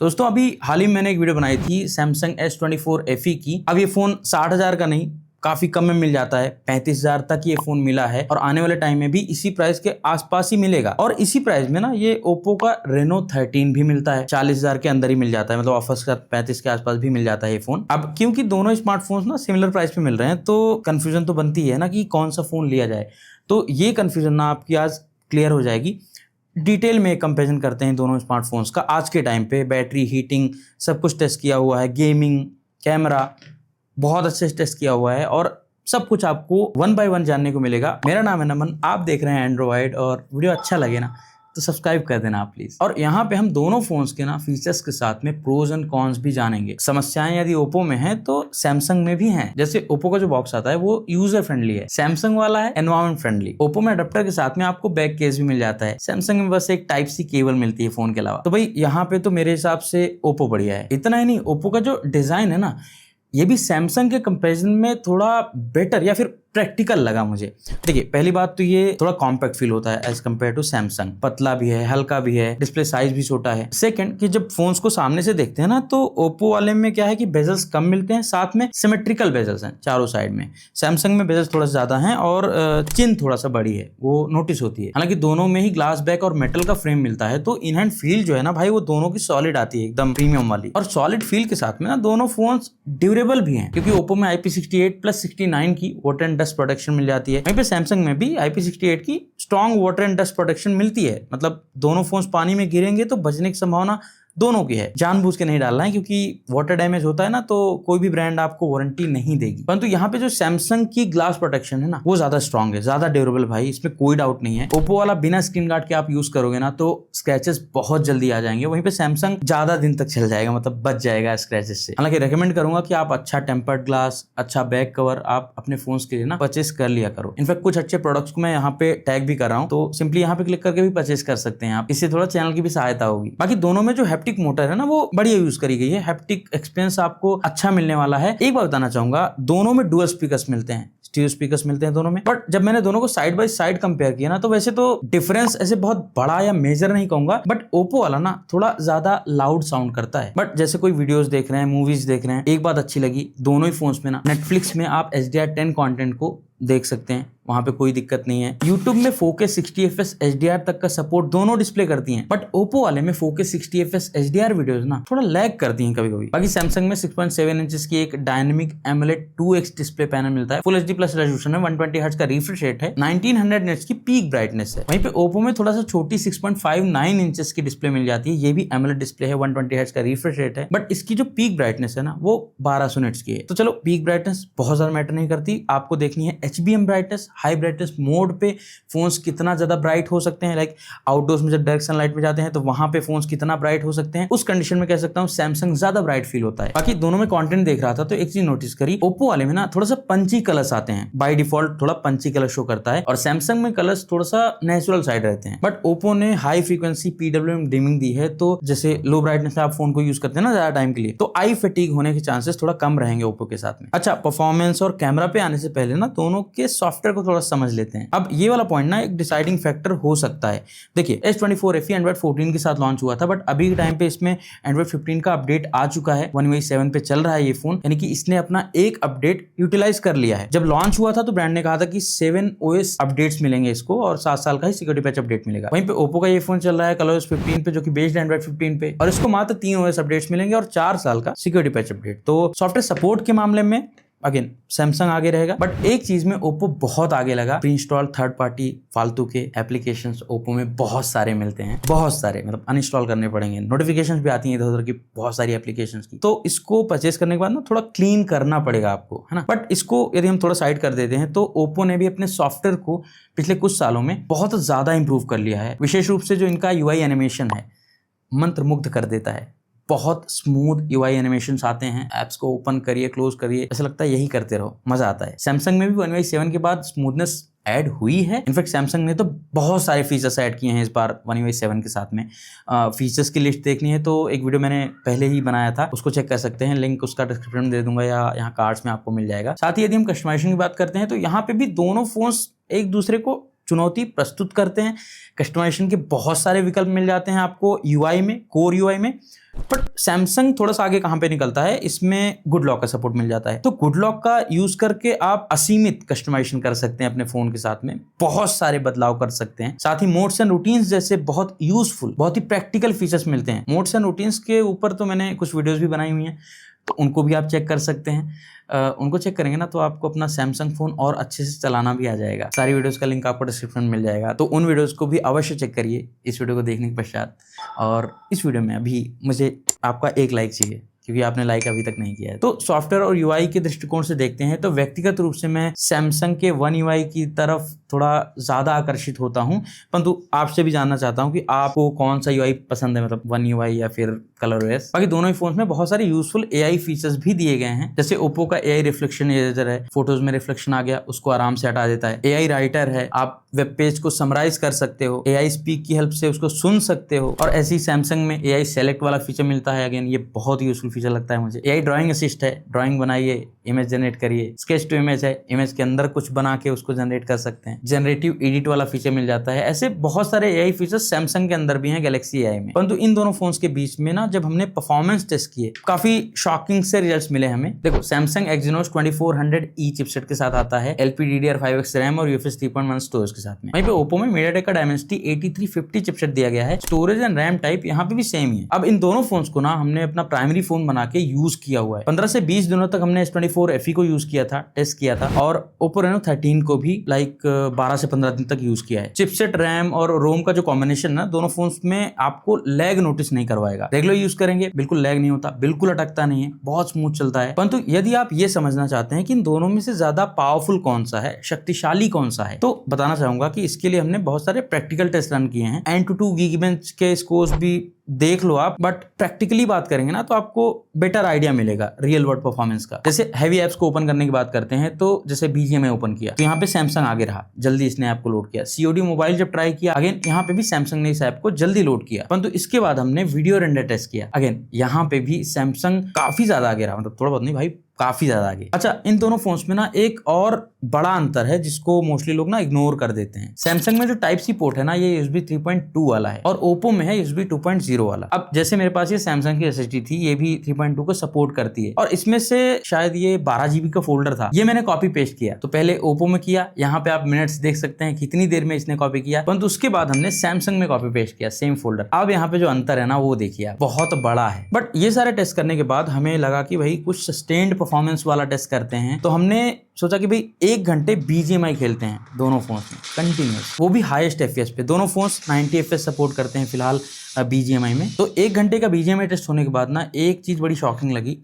दोस्तों अभी हाल ही में मैंने एक वीडियो बनाई थी सैमसंग S24 FE की। अब ये फोन 60,000 का नहीं, काफी कम में मिल जाता है। 35,000 तक ये फोन मिला है और आने वाले टाइम में भी इसी प्राइस के आसपास ही मिलेगा। और इसी प्राइस में ना ये ओप्पो का Reno 13 भी मिलता है, 40,000 के अंदर ही मिल जाता है, मतलब ऑफर्स का 35 के आसपास भी मिल जाता है ये फोन। अब क्योंकि दोनों स्मार्टफोन्स ना सिमिलर प्राइस पे मिल रहे हैं तो कंफ्यूजन तो बनती है ना कि कौन सा फोन लिया जाए। तो ये कंफ्यूजन ना आपकी आज क्लियर हो जाएगी। डिटेल में कंपैरिजन करते हैं दोनों स्मार्टफोन्स का। आज के टाइम पे बैटरी, हीटिंग सब कुछ टेस्ट किया हुआ है, गेमिंग, कैमरा बहुत अच्छे से टेस्ट किया हुआ है और सब कुछ आपको 1 बाय 1 जानने को मिलेगा। मेरा नाम है नमन, आप देख रहे हैं एंड्रॉइड। और वीडियो अच्छा लगे ना तो सब्सक्राइब कर देना आप प्लीज। और यहाँ पे हम दोनों फोन्स के ना फीचर्स के साथ में प्रोज एंड कॉन्स भी जानेंगे। समस्याएं यदि ओप्पो में है तो सैमसंग में भी हैं। जैसे ओप्पो का जो बॉक्स आता है वो यूजर फ्रेंडली है, सैमसंग वाला है एनवायरमेंट फ्रेंडली। ओप्पो में अडेप्टर के साथ में आपको बैक केस भी मिल जाता है, सैमसंग में बस एक टाइप सी केबल मिलती है फोन के अलावा। तो भाई यहाँ पे तो मेरे हिसाब से ओप्पो बढ़िया है। इतना ही नहीं, ओप्पो का जो डिजाइन है ना ये भी सैमसंग के कंपैरिजन में थोड़ा बेटर या फिर प्रैक्टिकल लगा मुझे। देखिए पहली बात तो ये थोड़ा कॉम्पैक्ट फील होता है एज कम्पेयर टू सैमसंग। पतला भी है, हल्का भी है, डिस्प्ले साइज भी छोटा है। सेकंड कि जब फोन्स को सामने से देखते हैं ना तो ओप्पो वाले में क्या है कि बेजल्स कम मिलते हैं, साथ में सिमेट्रिकल बेजल्स हैं चारों साइड में। सैमसंग में बेजल्स थोड़ा ज्यादा हैं और चिन थोड़ा सा बड़ी है, वो नोटिस होती है। हालांकि दोनों में ही ग्लास बैक और मेटल का फ्रेम मिलता है तो इन हैंड फील जो है ना भाई वो दोनों की सॉलिड आती है, एकदम प्रीमियम वाली। और सॉलिड फील के साथ में ना दोनों फोन्स ड्यूरेबल भी हैं, क्योंकि ओप्पो में IP68+69 की वाटर एंड डस्ट प्रोटेक्शन मिल जाती है। वहीं पे सैमसंग में भी IP68 की strong water and dust protection मिलती है। मतलब दोनों फोन्स पानी में गिरेंगे तो बचने की संभावना दोनों की है। जानबूझ के नहीं डालना है, क्योंकि वाटर डैमेज होता है ना तो कोई भी ब्रांड आपको वारंटी नहीं देगी। परंतु यहाँ पे जो सैमसंग की ग्लास प्रोटेक्शन है ना वो ज्यादा स्ट्रॉन्ग है, ज्यादा ड्यूरेबल भाई, इसमें कोई डाउट नहीं है। ओप्पो वाला बिना स्क्रीन गार्ड के आप यूज करोगे ना तो स्क्रैचेस बहुत जल्दी आ जाएंगे। वहीं पे सैमसंग ज्यादा दिन तक चल जाएगा, मतलब बच जाएगा स्क्रैचेस से। हालांकि रेकमेंड करूंगा कि आप अच्छा टेम्पर्ड ग्लास, अच्छा बैक कवर आप अपने फोन के लिए ना परचेस कर लिया करो। इनफैक्ट कुछ अच्छे प्रोडक्ट्स को मैं यहाँ पे टैग भी कर रहा हूँ, तो सिंपली यहाँ पे क्लिक करके भी परचेस कर सकते हैं आप। इससे थोड़ा चैनल की भी सहायता होगी। बाकी दोनों में जो हैप्टिक मोटर है ना वो बढ़िया यूज करी गई है, हैप्टिक एक्सपीरियंस आपको अच्छा मिलने वाला है। एक बात बताना चाहूंगा, दोनों में डुअल स्पीकर्स मिलते हैं, स्टीरियो स्पीकर्स मिलते हैं दोनों में। बट जब मैंने दोनों को साइड बाय साइड कंपेयर किया ना तो वैसे तो डिफरेंस ऐसे बहुत बड़ा या मेजर नहीं कहूंगा, बट ओप्पो वाला ना थोड़ा ज्यादा लाउड साउंड करता है। बट जैसे कोई वीडियोस देख रहे हैं, मूवीज देख रहे हैं, एक बात अच्छी लगी दोनों ही फोन्स में ना नेटफ्लिक्स में आप HDR10 कंटेंट को देख सकते हैं, वहां पे कोई दिक्कत नहीं है। YouTube में 4K 60fps HDR तक का सपोर्ट दोनों डिस्प्ले करती हैं, बट Oppo वाले में 4K 60fps HDR वीडियोस ना थोड़ा लैग करती हैं कभी-कभी। बाकी Samsung में 6.7 इंचेस की एक dynamic AMOLED 2x display panel मिलता है, फुल HD प्लस रेजोल्यूशन है, 120 हर्ट्ज का रिफ्रेश रेट है, 1900 निट्स की पीक ब्राइटनेस है। वहीं पे Oppo में थोड़ा सा छोटी 6.59 इंचेस की डिस्प्ले मिल जाती है, ये भी AMOLED डिस्प्ले है, 120 हर्ट्ज का रिफ्रेश रेट है, बट इसकी जो पीक ब्राइटनेस है ना वो 1200 निट्स की है। तो चलो पीक ब्राइटनेस बहुत ज्यादा मैटर नहीं करती, आपको देखनी है HBM brightness, high brightness mode पे फोन्स कितना ज्यादा ब्राइट हो सकते हैं। लाइक आउटडोर्स में जब डायरेक्ट सनलाइट में जाते हैं तो वहां पे फोन्स कितना ब्राइट हो सकते हैं, उस कंडीशन में कह सकता हूं सैमसंग ज्यादा ब्राइट फील होता है। बाकी दोनों में कंटेंट देख रहा था तो एक चीज नोटिस करी, ओप्पो वाले में ना थोड़ा सा पंची कलर्स आते हैं, बाय डिफॉल्ट थोड़ा पंची कलर शो करता है, और सैमसंग में कलर्स थोड़ा सा नेचुरल साइड रहते हैं। बट ओप्पो ने हाई फ्रीक्वेंसी PWM डिमिंग दी है, तो जैसे लो ब्राइटनेस में आप फोन को यूज करते हैं ना ज्यादा टाइम के लिए, तो आई फटीग होने के चांसेस थोड़ा कम रहेंगे ओप्पो के साथ में। अच्छा, परफॉर्मेंस और कैमरा पे आने से पहले ना दोनों के सॉफ्टवेयर को थोड़ा समझ लेते हैं। अब ये वाला पॉइंट ना एक डिसाइडिंग फैक्टर हो सकता है। देखिए S24 FE एंड्रॉइड 14 के साथ लॉन्च हुआ था, बट अभी के टाइम पे इसमें एंड्रॉइड 15 का अपडेट आ चुका है, One UI 7 पे चल रहा है ये फोन, यानी कि इसने अपना एक अपडेट यूटिलाइज कर लिया है। जब लॉन्च हुआ था तो ब्रांड ने कहा था कि 7 OS अपडेट्स मिलेंगे इसको और 7 साल का ही सिक्योरिटी पैच अपडेट मिलेगा। वहीं पे ओप्पो का ये फोन चल रहा है ColorOS 15 पे, जो कि बेस्ड एंड्रॉइड 15 पे, और इसको मात्र 3 OS अपडेट्स मिलेंगे और 4 साल का सिक्योरिटी पैच अपडेट। तो सॉफ्टवेयर सपोर्ट के मामले में अगेन सैमसंग आगे रहेगा, बट एक चीज में ओप्पो बहुत आगे लगा, प्री इंस्टॉल थर्ड पार्टी फालतू के एप्लीकेशंस ओप्पो में बहुत सारे मिलते हैं, बहुत सारे, मतलब अनइंस्टॉल करने पड़ेंगे। नोटिफिकेशंस भी आती हैं इधर उधर की बहुत सारी एप्लीकेशंस की, तो इसको परचेस करने के बाद ना थोड़ा क्लीन करना पड़ेगा आपको, है ना। बट इसको यदि हम थोड़ा साइड कर देते हैं तो ओप्पो ने भी अपने सॉफ्टवेयर को पिछले कुछ सालों में बहुत ज्यादा इंप्रूव कर लिया है। विशेष रूप से जो इनका UI एनिमेशन है मंत्रमुग्ध कर देता है, बहुत स्मूथ UI एनिमेशंस आते हैं। एप्स को ओपन करिए, क्लोज करिए, ऐसा लगता है यही करते रहो, मजा आता है। सैमसंग में भी One UI 7 के बाद स्मूथनेस ऐड हुई है। इनफैक्ट सैमसंग ने तो बहुत सारे फीचर्स ऐड किए हैं इस बार One UI 7 के साथ में। फीचर्स की लिस्ट देखनी है तो एक वीडियो मैंने पहले ही बनाया था, उसको चेक कर सकते हैं, लिंक उसका डिस्क्रिप्शन में दे दूंगा या यहाँ कार्ड्स में आपको मिल जाएगा। साथ ही यदि हम कस्टमाइजेशन की बात करते हैं तो यहाँ पे भी दोनों फोन्स एक दूसरे को चुनौती प्रस्तुत करते हैं। कस्टमाइजेशन के बहुत सारे विकल्प मिल जाते हैं आपको यूआई में, कोर यूआई में। बट सैमसंग थोड़ा सा आगे कहां पे निकलता है, इसमें गुड लॉक का सपोर्ट मिल जाता है। तो गुड लॉक का यूज करके आप असीमित कस्टमाइजेशन कर सकते हैं अपने फोन के साथ में, बहुत सारे बदलाव कर सकते हैं। साथ ही मोड्स एंड रूटीन्स जैसे बहुत यूजफुल, बहुत ही प्रैक्टिकल फीचर्स मिलते हैं। मोड्स एंड रूटीन्स के ऊपर तो मैंने कुछ वीडियोस भी बनाई हुई हैं, तो उनको भी आप चेक कर सकते हैं। उनको चेक करेंगे ना तो आपको अपना सैमसंग फोन और अच्छे से चलाना भी आ जाएगा। सारी वीडियोस का लिंक आपको डिस्क्रिप्शन में मिल जाएगा, तो उन वीडियोस को भी अवश्य चेक करिए इस वीडियो को देखने के पश्चात। और इस वीडियो में अभी मुझे आपका एक लाइक चाहिए, क्योंकि आपने लाइक अभी तक नहीं किया है। तो सॉफ्टवेयर और यूआई के दृष्टिकोण से देखते हैं तो व्यक्तिगत रूप से मैं सैमसंग के वन यूआई की तरफ थोड़ा ज्यादा आकर्षित होता हूं, परंतु आपसे भी जानना चाहता हूं कि आपको कौन सा यूआई पसंद है, मतलब वन यूआई या फिर कलरओएस। बाकी दोनों ही फोन्स में बहुत सारे यूजफुल एआई फीचर्स भी दिए गए हैं, जैसे ओप्पो का एआई रिफ्लेक्शन इरेजर है, फोटोज में रिफ्लेक्शन आ गया उसको आराम से हटा देता है। एआई राइटर है, आप वेब पेज को समराइज कर सकते हो, एआई स्पीक की हेल्प से उसको सुन सकते हो। और ऐसे ही सैमसंग में एआई सेलेक्ट वाला फीचर मिलता है, अगेन ये बहुत यूजफुल फीचर लगता है मुझे। एआई ड्राइंग असिस्ट है, ड्राइंग बनाइए, इमेज जनरेट करिए। स्केच टू इमेज है, इमेज के अंदर कुछ बना के उसको जनरेट कर सकते हैं। जनरेटिव एडिट वाला फीचर मिल जाता है। ऐसे बहुत सारे एआई फीचर्स सैमसंग के अंदर भी हैं गैलेक्सी एआई में। परंतु इन दोनों फोन्स के बीच में ना जब हमने परफॉर्मेंस टेस्ट किए, काफी शॉकिंग से रिजल्ट्स मिले हमें। देखो सैमसंग एक्जिनोस 2400E चिपसेट के साथ आता है, LPDDR5X रैम और UFS 3.1 स्टोरेज के साथ में। वहीं पे ओप्पो में MediaTek का Dimensity 8350 चिपसेट दिया गया है। स्टोरेज एंड रैम टाइप यहाँ पे भी सेम ही है। अब इन दोनों फोन्स को ना हमने अपना प्राइमरी फोन बना के यूज किया हुआ है। 15 से 20 दिनों तक हमने S24 FE को यूज किया था, टेस्ट किया था, और Oppo Reno 13 को भी 12 से 15 दिन तक यूज किया है। चिपसेट, रैम और रोम का जो कॉम्बिनेशन ना दोनों फोन्स में आपको लैग नोटिस नहीं करवाएगा। रेगुलर यूज करेंगे बिल्कुल लैग नहीं होता, बिल्कुल अटकता नहीं है, बहुत स्मूथ चलता है। परंतु यदि आप ये समझना चाहते हैं कि इन दोनों में से ज्यादा पावरफुल कौन सा है, शक्तिशाली कौन सा है, तो बताना चाहूंगा कि इसके लिए हमने बहुत सारे प्रैक्टिकल टेस्ट रन किए हैं। Antutu Geekbench के स्कोर्स भी देख लो आप, बट प्रैक्टिकली बात करेंगे ना तो आपको बेटर आइडिया मिलेगा रियल वर्ल्ड परफॉर्मेंस का। जैसे हैवी एप्स को ओपन करने की बात करते हैं तो जैसे BGMI ओपन किया तो यहाँ पे सैमसंग आगे रहा, जल्दी इसने ऐप को लोड किया। COD मोबाइल जब ट्राई किया, अगेन यहाँ पे भी सैमसंग ने इस ऐप को जल्दी लोड किया। परंतु इसके बाद हमने वीडियो रेंडर टेस्ट किया, अगेन यहाँ पे भी सैमसंग काफी ज्यादा आगे रहा, मतलब थोड़ा बहुत नहीं भाई, काफी ज्यादा आगे। अच्छा, इन दोनों फोन्स में ना एक और बड़ा अंतर है जिसको मोस्टली लोग ना इग्नोर कर देते हैं। सैमसंग में जो टाइप सी पोर्ट है ना ये USB 3.2 वाला है और ओप्पो में है USB 2.0 वाला। अब जैसे मेरे पास ये सैमसंग की SSD थी, ये भी 3.2 को सपोर्ट करती है और इसमें से शायद ये 12 GB का फोल्डर था, ये मैंने कॉपी पेस्ट किया। तो पहले ओप्पो में किया, यहाँ पे आप मिनट्स देख सकते हैं कितनी देर में इसने कॉपी किया, परंतु उसके बाद हमने सैमसंग में कॉपी पेस्ट किया सेम फोल्डर। अब यहाँ पे जो अंतर है ना वो देखिए, बहुत बड़ा है। बट ये सारे टेस्ट करने के बाद हमें लगा कि भाई कुछ सस्टेन्ड परफॉर्मेंस वाला टेस्ट करते हैं, तो हमने सोचा कि भाई 1 घंटे BGMI खेलते हैं दोनों फोन्स में कंटिन्यूस, वो भी हाईएस्ट FPS पे। दोनों फोन्स 90 FPS सपोर्ट करते हैं फिलहाल BGMI में। तो 1 घंटे का BGMI टेस्ट होने के बाद ना एक चीज बड़ी शॉकिंग लगी,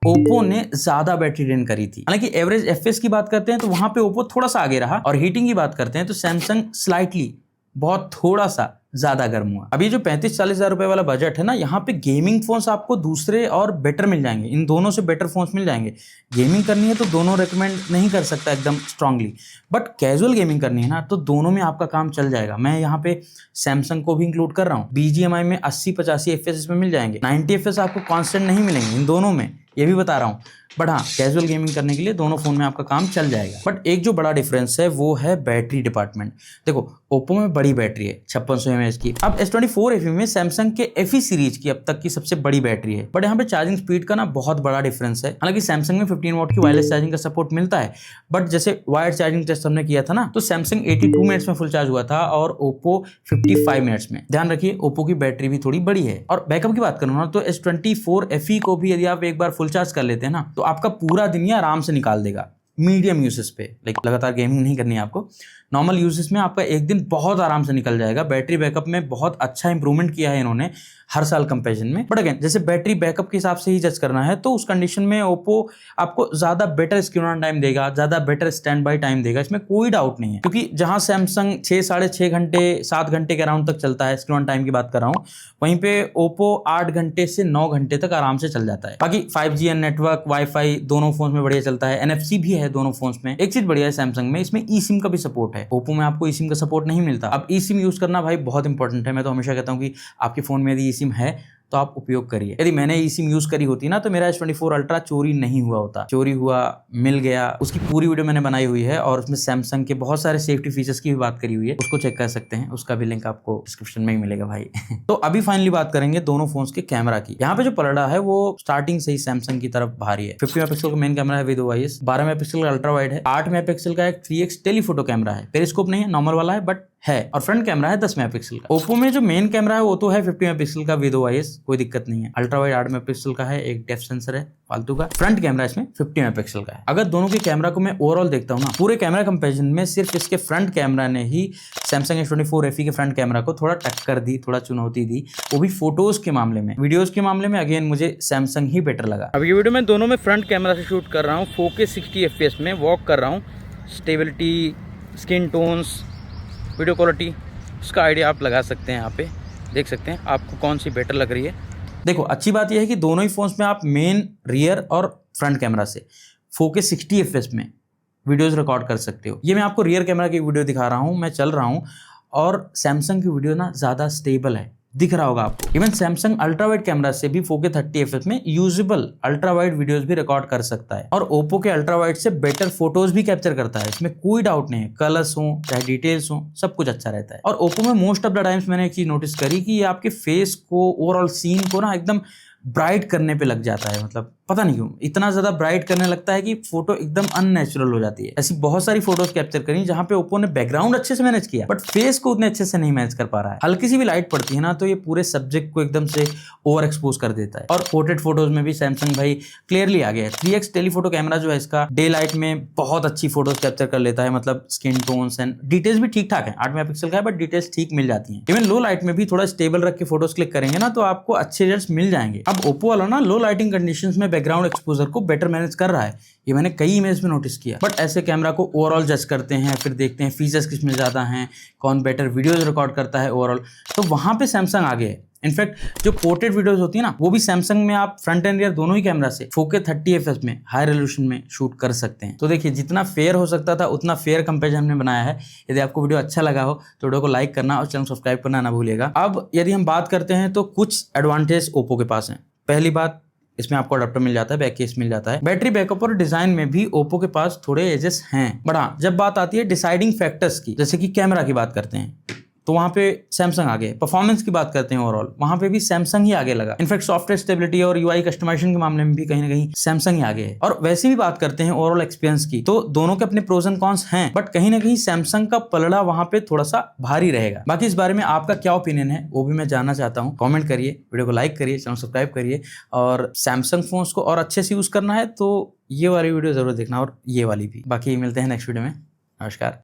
ओप्पो ने ज्यादा बैटरी ड्रेन करी थी। हालांकि एवरेज FPS की बात करते हैं तो वहां पे ओप्पो थोड़ा सा आगे रहा, और हीटिंग की बात करते हैं तो सैमसंग स्लाइटली, बहुत थोड़ा सा ज्यादा गर्म हुआ। अभी जो 35-40 हजार रुपए वाला बजट है ना, यहाँ पे गेमिंग फोन्स आपको दूसरे और बेटर मिल जाएंगे, इन दोनों से बेटर फोन्स मिल जाएंगे। गेमिंग करनी है तो दोनों रेकमेंड नहीं कर सकता एकदम स्ट्रांगली, बट कैजुअल गेमिंग करनी है ना तो दोनों में आपका काम चल जाएगा। मैं यहाँ पे सैमसंग को भी इंक्लूड कर रहा हूँ। BGMI में 80-85 FPS में मिल जाएंगे, 90 FPS आपको कॉन्स्टेंट नहीं मिलेंगे इन दोनों में, ये भी बता रहा हूँ। बट हाँ, कैजुअल गेमिंग करने के लिए दोनों फोन में आपका काम चल जाएगा। बट एक जो बड़ा डिफरेंस है वो है बैटरी डिपार्टमेंट। देखो ओप्पो में बड़ी बैटरी है 5600 mAh की। अब S24 FE में सैमसंग के FE सीरीज की अब तक की सबसे बड़ी बैटरी है, बट यहाँ पे चार्जिंग स्पीड का ना बहुत बड़ा डिफरेंस है। हालांकि सैमसंग में 15 वॉट की वायरलेस चार्जिंग का सपोर्ट मिलता है, बट जैसे वायर्ड चार्जिंग टेस्ट हमने किया था ना तो सैमसंग 82 मिनट्स में फुल चार्ज हुआ था और ओप्पो 55 मिनट्स में। ध्यान रखिए ओप्पो की बैटरी भी थोड़ी बड़ी है। और बैकअप की बात करूँ ना तो S24 FE को भी यदि आप एक बार फुल चार्ज कर लेते हैं ना तो आपका पूरा दिन ये आराम से निकाल देगा। मीडियम यूसेज पे, लाइक लगातार गेमिंग नहीं करनी है आपको, नॉर्मल यूसेज में आपका एक दिन बहुत आराम से निकल जाएगा। बैटरी बैकअप में बहुत अच्छा इंप्रूवमेंट किया है इन्होंने हर साल कंपैरिजन में। बट अगेन जैसे बैटरी बैकअप के हिसाब से ही जज करना है तो उस कंडीशन में ओप्पो आपको ज्यादा बेटर स्क्रीन ऑन टाइम देगा, ज्यादा बेटर स्टैंड बाय टाइम देगा, इसमें कोई डाउट नहीं है। क्योंकि जहां सैमसंग 6-6.5 घंटे 7 घंटे के अराउंड तक चलता है, स्क्रीन ऑन टाइम की बात कर रहा हूँ, वहीं पे ओप्पो 8 घंटे से 9 घंटे तक आराम से चल जाता है। बाकी 5G एंड नेटवर्क, वाईफाई दोनों फोन में बढ़िया चलता है, NFC भी है दोनों फोन में। एक चीज बढ़िया है सैमसंग में, इसमें eSIM का भी सपोर्ट है। ओप्पो में आपको eSIM का सपोर्ट नहीं मिलता। अब eSIM यूज करना भाई बहुत इंपॉर्टेंट है। मैं तो हमेशा कहता हूँ कि आपके फोन में यदि eSIM है तो आप उपयोग करिए। यदि मैंने ई सिम यूज करी होती ना तो मेरा S24 अल्ट्रा चोरी नहीं हुआ होता। चोरी हुआ, मिल गया, उसकी पूरी वीडियो मैंने बनाई हुई है और उसमें सैमसंग के बहुत सारे सेफ्टी फीचर्स की भी बात करी हुई है, उसको चेक कर सकते हैं, उसका भी लिंक आपको डिस्क्रिप्शन में ही मिलेगा भाई। तो अभी फाइनली बात करेंगे दोनों फोन्स के कैमरा की। यहाँ पे जो पलड़ा है वो स्टार्टिंग से ही सैमसंग की तरफ भारी है। 50 मेगापिक्सल का मेन कैमरा है विद OIS, 12 मेगापिक्सल का अल्ट्रा वाइड है, 8 मेगापिक्सल का एक 3x टेलीफोटो कैमरा है, पेरिस्कोप नहीं है, नॉर्मल वाला है बट है, और फ्रंट कैमरा है 10 मेगापिक्सल का। ओप्पो में जो मेन कैमरा है वो तो है 50 मेगापिक्सल का विद OIS, कोई दिक्कत नहीं है। अल्ट्रा वाइड 8 मेगापिक्सल का है, एक डेप्थ सेंसर है फालतू का। फ्रंट कैमरा इसमें 50 मेगापिक्सल का है। अगर दोनों के कैमरा को मैं ओवरऑल देखता हूँ ना, पूरे कैमरा कंपैरिजन में सिर्फ इसके फ्रंट कैमरा ने ही सैमसंग S24 FE के फ्रंट कैमरा को थोड़ा टक्कर दी, थोड़ा चुनौती दी, वो भी फोटोज के मामले में। वीडियोज के मामले में अगेन मुझे सैमसंग ही बेटर लगा। अब ये वीडियो मैं दोनों में फ्रंट कैमरा से शूट कर रहा हूँ, 4K 60 FPS में वॉक कर रहा हूँ। Stability, skin tones, video quality, उसका आइडिया आप लगा सकते हैं। यहाँ पे देख सकते हैं आपको कौन सी बेटर लग रही है। देखो अच्छी बात यह है कि दोनों ही फोन्स में आप मेन, रियर और फ्रंट कैमरा से 4K 60 FPS में वीडियोस रिकॉर्ड कर सकते हो। ये मैं आपको रियर कैमरा की वीडियो दिखा रहा हूँ, मैं चल रहा हूँ, और सैमसंग की वीडियो ना ज़्यादा स्टेबल है, दिख रहा होगा आपको। Even Samsung ultra wide camera से भी 4K 30 FPS में यूजेबल अल्ट्रा वाइड वीडियोस भी रिकॉर्ड कर सकता है, और ओप्पो के अल्ट्रा वाइड से बेटर फोटोज भी कैप्चर करता है, इसमें कोई डाउट नहीं है। कलर्स हो चाहे डिटेल्स हो, सब कुछ अच्छा रहता है। और ओप्पो में मोस्ट ऑफ द टाइम्स मैंने एक चीज नोटिस करी कि ये आपके फेस को, ओवरऑल सीन को ना एकदम ब्राइट करने पे लग जाता है। मतलब पता नहीं क्यों इतना ज्यादा ब्राइट करने लगता है कि फोटो एकदम अननेचुरल हो जाती है। ऐसी बहुत सारी फोटोज कैप्चर करी जहां पे ओप्पो ने बैकग्राउंड अच्छे से मैनेज किया बट फेस को उतने अच्छे से नहीं मैनेज कर पा रहा है। हल्की सी भी लाइट पड़ती है ना तो ये पूरे सब्जेक्ट को एकदम से ओवर एक्सपोज कर देता है। और पोर्ट्रेट फोटोज में भी सैमसंग भाई क्लियरली आ गया है। 3x टेलीफोटो कैमरा जो है इसका डे लाइट में बहुत अच्छी फोटोज कैप्चर कर लेता है। मतलब स्किन टोन्स एंड डिटेल्स भी ठीक ठाक है। 8 मेगापिक्सल का है बट डिटेल्स ठीक मिल जाती है। इवन लो लाइट में भी थोड़ा स्टेबल रख के फोटोज क्लिक करेंगे ना तो आपको अच्छे रिजल्ट्स मिल जाएंगे। अब ओप्पो वाला ना लो लाइटिंग कंडीशंस में बैकग्राउंड एक्सपोजर को बेटर मैनेज कर रहा है, ये मैंने कई इमेज में नोटिस किया। बट ऐसे कैमरा को ओवरऑल जज करते हैं, फिर देखते हैं फीचर्स किसमें ज़्यादा हैं, कौन बेटर वीडियोज रिकॉर्ड करता है ओवरऑल, तो वहाँ पे सैमसंग आगे है। इनफैक्ट जो पोर्ट्रेट वीडियोस होती है ना वो भी सैमसंग में आप फ्रंट एंड रियर दोनों ही कैमरा से 4K 30 FPS में हाई रेजोल्यूशन में शूट कर सकते हैं। तो देखिए जितना फेयर हो सकता था उतना फेयर कंपेरिजन हमने बनाया है। यदि आपको वीडियो अच्छा लगा हो तो वीडियो को लाइक करना और चैनल सब्सक्राइब करना ना भूलिएगा। अब यदि हम बात करते हैं तो कुछ एडवांटेज ओप्पो के पास हैं। पहली बात, इसमें आपको अडाप्टर मिल जाता है, बैक केस मिल जाता है। बैटरी बैकअप और डिजाइन में भी ओप्पो के पास थोड़े एजेस हैं। बट हाँ, जब बात आती है डिसाइडिंग फैक्टर्स की, जैसे कि कैमरा की बात करते हैं तो वहां पे सैमसंग आगे। परफॉर्मेंस की बात करते हैं ओवरऑल, वहां पे भी सैमसंग ही आगे लगा। इनफैक्ट सॉफ्टवेयर स्टेबिलिटी और UI कस्टमाइजेशन के मामले में भी कहीं ना कहीं सैमसंग ही आगे है। और वैसे भी बात करते हैं ओवरऑल एक्सपीरियंस की तो दोनों के अपने प्रोज एंड कॉन्स हैं, बट कहीं ना कहीं सैमसंग का पलड़ा वहां पे थोड़ा सा भारी रहेगा। बाकी इस बारे में आपका क्या ओपिनियन है वो भी मैं जानना चाहता हूँ। कॉमेंट करिए, वीडियो को लाइक करिए, चैनल सब्सक्राइब करिए, और सैमसंग फोन्स को और अच्छे से यूज करना है तो ये वाली वीडियो जरूर देखना और ये वाली भी। बाकी मिलते हैं नेक्स्ट वीडियो में। नमस्कार।